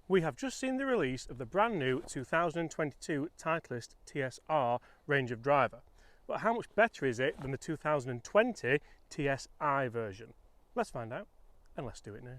We have just seen the release of the brand new 2022 Titleist TSR range of driver. But how much better is it than the 2020 TSi version? Let's find out, and let's do it now.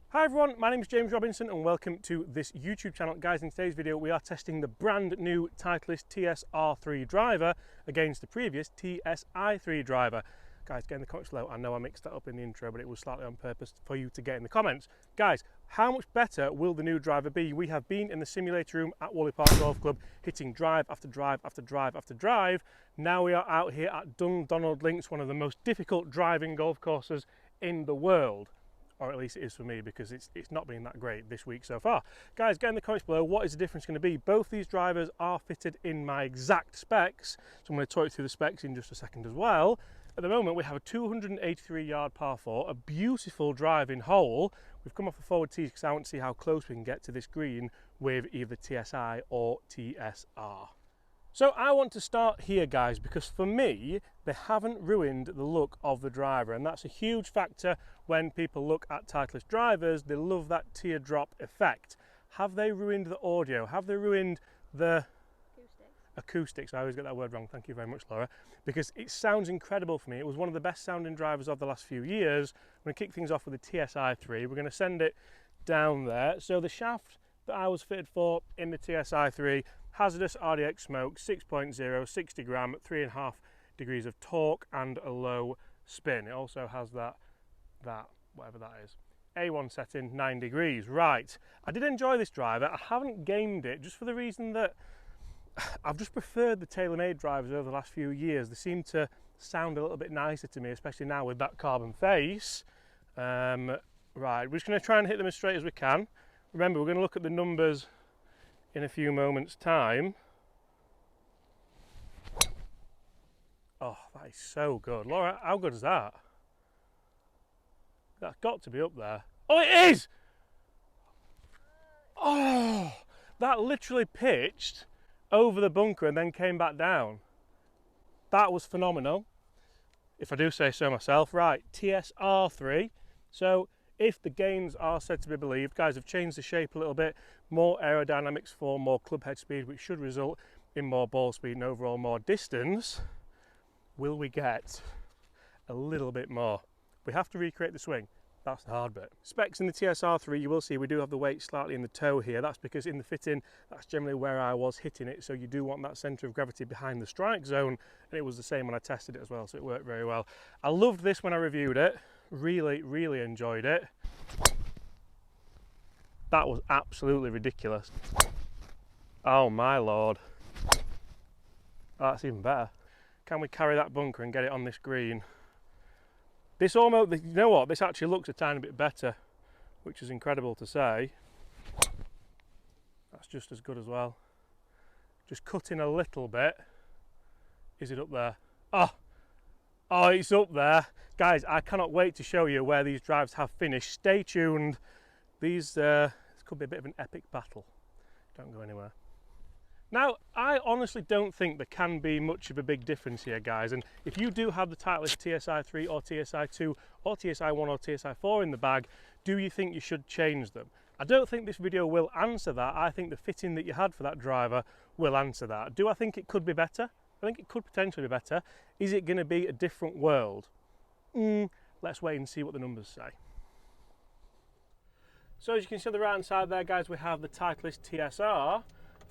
Hi everyone, my name is James Robinson and welcome to this YouTube channel. Guys, in today's video we are testing the brand new Titleist TSR3 driver against the previous TSi3 driver. Guys, get in the comments below. I know I mixed that up in the intro, but it was slightly on purpose for you to get in the comments. Guys, how much better will the new driver be? We have been in the simulator room at Whalley Park Golf Club, hitting drive after drive after drive after drive. Now we are out here at Dundonald Links, one of the most difficult driving golf courses in the world. Or at least it is for me, because it's not been that great this week so far. Guys, get in the comments below, what is the difference going to be? Both these drivers are fitted in my exact specs, so I'm going to talk you through the specs in just a second as well. At the moment we have a 283 yard par 4, a beautiful driving hole. We've come off the forward tees because I want to see how close we can get to this green with either TSi or TSR. So I want to start here, guys, because for me, they haven't ruined the look of the driver, and that's a huge factor when people look at Titleist drivers. They love that teardrop effect. Have they ruined the audio? Have they ruined the acoustics? I always get that word wrong. Thank you very much, Laura, because it sounds incredible for me. It was one of the best sounding drivers of the last few years. I'm going to kick things off with the TSi3. We're going to send it down there. So the shaft that I was fitted for in the TSi3, hazardous RDX smoke, 6.0, 60 gram, 3.5 degrees of torque and a low spin. It also has that whatever that is, A1 setting, 9 degrees. Right, I did enjoy this driver. I haven't gamed it just for the reason that I've just preferred the tailor-made drivers over the last few years. They seem to sound a little bit nicer to me, especially now with that carbon face. Right, we're just going to try and hit them as straight as we can. Remember, we're going to look at the numbers in a few moments' time. Oh, that is so good. Laura, how good is that? That's got to be up there. Oh, it is! Oh, that literally pitched over the bunker and then came back down. That was phenomenal, if I do say so myself. Right, TSR3. So if the gains are said to be believed, guys, have changed the shape a little bit, more aerodynamics for more club head speed, which should result in more ball speed and overall more distance. Will we get a little bit more? We have to recreate the swing. That's the hard bit. Specs in the TSR3, you will see we do have the weight slightly in the toe here. That's because in the fitting, that's generally where I was hitting it. So you do want that centre of gravity behind the strike zone. And it was the same when I tested it as well, so it worked very well. I loved this when I reviewed it. Really, really enjoyed it. That was absolutely ridiculous. Oh my Lord. That's even better. Can we carry that bunker and get it on this green? This almost, you know what, this actually looks a tiny bit better, which is incredible to say. That's just as good as well. Just cutting a little bit. Is it up there? Oh, it's up there. Guys, I cannot wait to show you where these drives have finished. Stay tuned. This could be a bit of an epic battle. Don't go anywhere. Now, I honestly don't think there can be much of a big difference here, guys, and if you do have the Titleist TSi3 or TSi2 or TSi1 or TSi4 in the bag, do you think you should change them? I don't think this video will answer that. I think the fitting that you had for that driver will answer that. Do I think it could be better? I think it could potentially be better. Is it going to be a different world? Let's wait and see what the numbers say. So as you can see on the right hand side there, guys, we have the Titleist TSR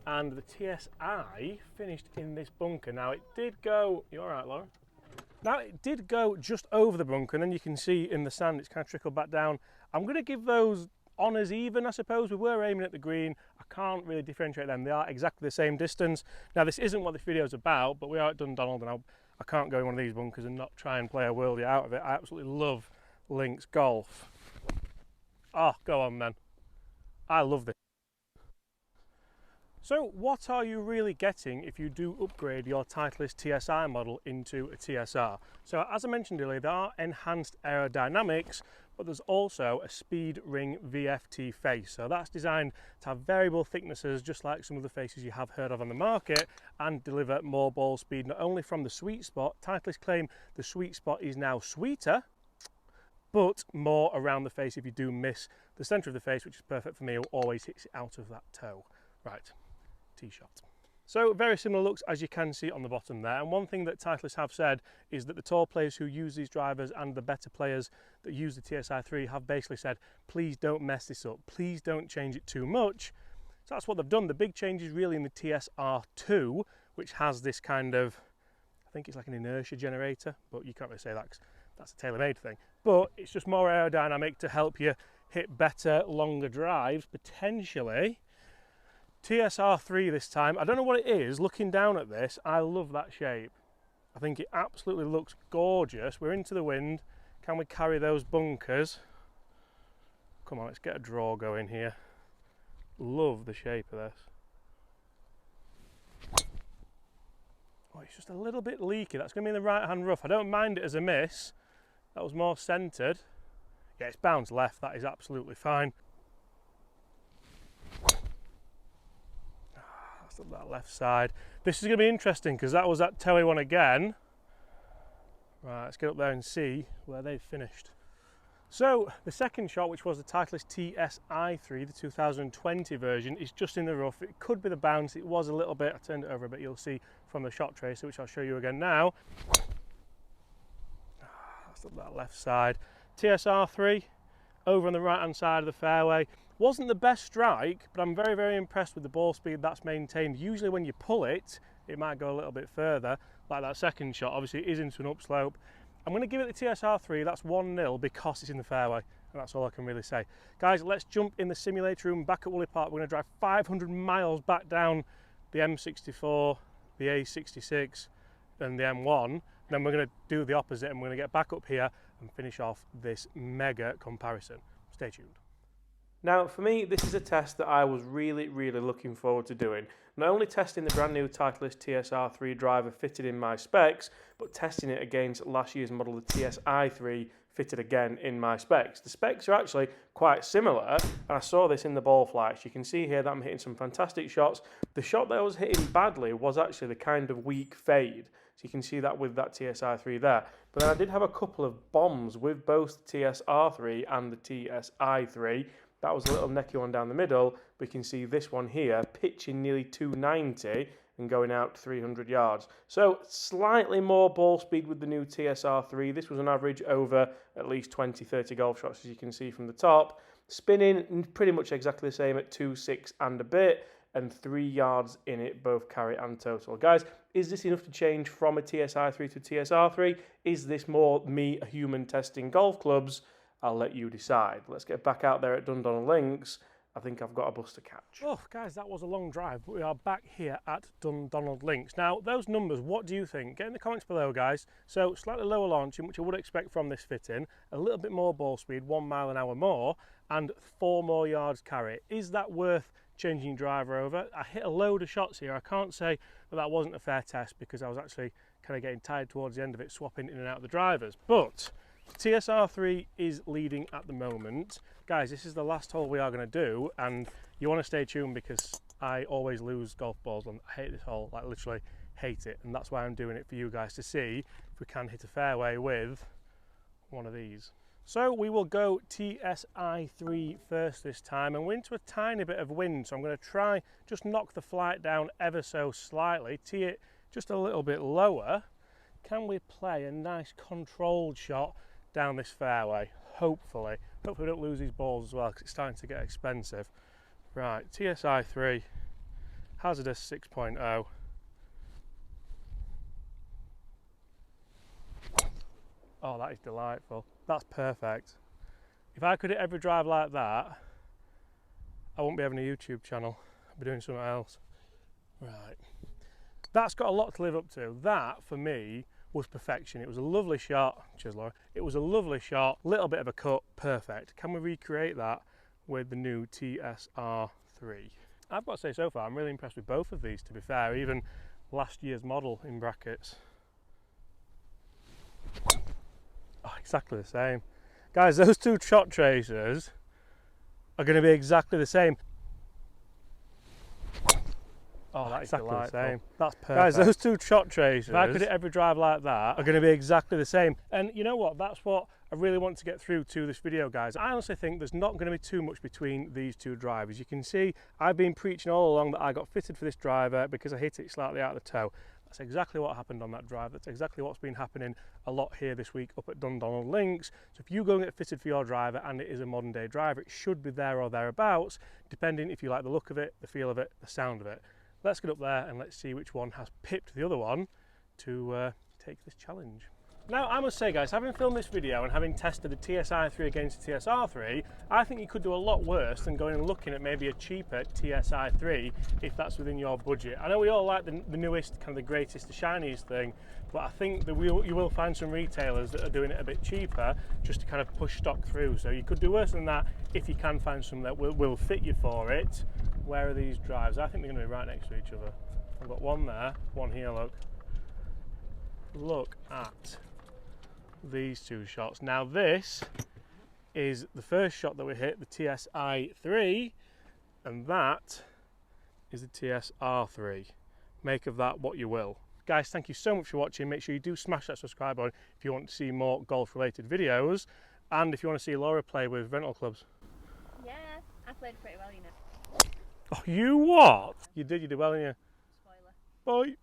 and the TSi finished in this bunker. Now it did go, you all right, Laura? Now it did go just over the bunker, and then you can see in the sand it's kind of trickled back down. I'm going to give those honours even, I suppose. We were aiming at the green. I can't really differentiate them. They are exactly the same distance. Now this isn't what this video is about, but we are at Dundonald, and I can't go in one of these bunkers and not try and play a worldie out of it. I absolutely love links golf. Oh, go on then. I love this. So what are you really getting if you do upgrade your Titleist TSi model into a TSR? So as I mentioned earlier, there are enhanced aerodynamics, but there's also a speed ring VFT face. So that's designed to have variable thicknesses, just like some of the faces you have heard of on the market, and deliver more ball speed, not only from the sweet spot. Titleist claim the sweet spot is now sweeter, but more around the face. If you do miss the centre of the face, which is perfect for me, it always hits it out of that toe. Right, tee shot. So very similar looks, as you can see on the bottom there. And one thing that Titleist have said is that the tour players who use these drivers and the better players that use the TSi3 have basically said, please don't mess this up, please don't change it too much. So that's what they've done. The big change is really in the TSR2, which has this kind of, I think it's like an inertia generator, but you can't really say that because that's a tailor-made thing. But it's just more aerodynamic to help you hit better, longer drives, potentially. TSR3 this time, I don't know what it is, looking down at this, I love that shape. I think it absolutely looks gorgeous. We're into the wind. Can we carry those bunkers? Come on, let's get a draw going here. Love the shape of this. Oh, it's just a little bit leaky. That's going to be in the right hand rough. I don't mind it as a miss. That was more centred. Yeah, it's bounced left. That is absolutely fine. That's up that left side. This is going to be interesting because that was that toey one again. Right, let's get up there and see where they've finished. So the second shot, which was the Titleist TSi3, the 2020 version, is just in the rough. It could be the bounce. It was a little bit. I turned it over a bit. You'll see from the shot tracer, which I'll show you again now. That's up that left side. TSR3 over on the right hand side of the fairway. Wasn't the best strike, but I'm very, very impressed with the ball speed that's maintained. Usually when you pull it, it might go a little bit further, like that second shot. Obviously it is into an upslope. I'm going to give it the TSR3, that's 1-0 because it's in the fairway, and that's all I can really say. Guys, let's jump in the simulator room back at Woolley Park. We're going to drive 500 miles back down the M64, the A66 and the M1. Then we're going to do the opposite and we're going to get back up here and finish off this mega comparison. Stay tuned. Now, for me, this is a test that I was really, really looking forward to doing. Not only testing the brand new Titleist TSR3 driver fitted in my specs, but testing it against last year's model, the TSi3, fitted again in my specs. The specs are actually quite similar, and I saw this in the ball flights. You can see here that I'm hitting some fantastic shots. The shot that I was hitting badly was actually the kind of weak fade. So you can see that with that TSi3 there. But then I did have a couple of bombs with both the TSR3 and the TSi3. That was a little necky one down the middle, but you can see this one here pitching nearly 290 and going out 300 yards. So slightly more ball speed with the new TSR3. This was an average over at least 20-30 golf shots, as you can see from the top. Spinning pretty much exactly the same at 2.6 and a bit, and 3 yards in it, both carry and total. Guys, is this enough to change from a TSi3 to TSR3? Is this more me, a human, testing golf clubs? I'll let you decide. Let's get back out there at Dundonald Links. I think I've got a bus to catch. Oh, guys, that was a long drive, but we are back here at Dundonald Links. Now, those numbers, what do you think? Get in the comments below, guys. So, slightly lower launching, which I would expect from this fitting, a little bit more ball speed, 1 mile an hour more, and 4 more yards carry. Is that worth changing driver over? I hit a load of shots here. I can't say that that wasn't a fair test because I was actually kind of getting tired towards the end of it, swapping in and out of the drivers. But TSR3 is leading at the moment. Guys, this is the last hole we are going to do, and you want to stay tuned because I always lose golf balls on. I hate this hole, like literally hate it, and that's why I'm doing it for you guys to see if we can hit a fairway with one of these. So we will go TSi3 first this time, and we're into a tiny bit of wind, so I'm going to try just knock the flight down ever so slightly, tee it just a little bit lower. Can we play a nice controlled shot down this fairway? Hopefully we don't lose these balls as well because it's starting to get expensive. Right, TSi3, hazardous 6.0. Oh, that is delightful. That's perfect. If I could hit every drive like that, I wouldn't be having a YouTube channel. I'd be doing something else. Right. That's got a lot to live up to. That, for me, was perfection. It was a lovely shot. Cheers, Laura. It was a lovely shot. Little bit of a cut. Perfect. Can we recreate that with the new TSR3? I've got to say, so far, I'm really impressed with both of these, to be fair. Even last year's model, in brackets. Oh, exactly the same. Guys, those two shot tracers are going to be exactly the same. Oh, that's exactly the same. That's perfect. Guys, those two shot tracers, if I could hit every drive like that, are going to be exactly the same. And you know what? That's what I really want to get through to this video, guys. I honestly think there's not going to be too much between these two drivers. You can see I've been preaching all along that I got fitted for this driver because I hit it slightly out of the toe. That's exactly what happened on that drive. That's exactly what's been happening a lot here this week up at Dundonald Links. So if you go and get fitted for your driver and it is a modern day driver, it should be there or thereabouts, depending if you like the look of it, the feel of it, the sound of it. Let's get up there and let's see which one has pipped the other one to take this challenge. Now, I must say, guys, having filmed this video and having tested the TSi3 against the TSR3, I think you could do a lot worse than going and looking at maybe a cheaper TSi3 if that's within your budget. I know we all like the newest, kind of the greatest, the shiniest thing, but I think that you will find some retailers that are doing it a bit cheaper just to kind of push stock through. So you could do worse than that if you can find some that will fit you for it. Where are these drives? I think they're going to be right next to each other. I've got one there, one here, look. Look at these two shots. Now this is the first shot that we hit, the TSi3, and that is the TSR3. Make of that what you will. Guys, thank you so much for watching. Make sure you do smash that subscribe button if you want to see more golf related videos, and if you want to see Laura play with rental clubs. Yeah, I played pretty well, you know. Oh, you what? You did well, didn't you? Spoiler. Bye.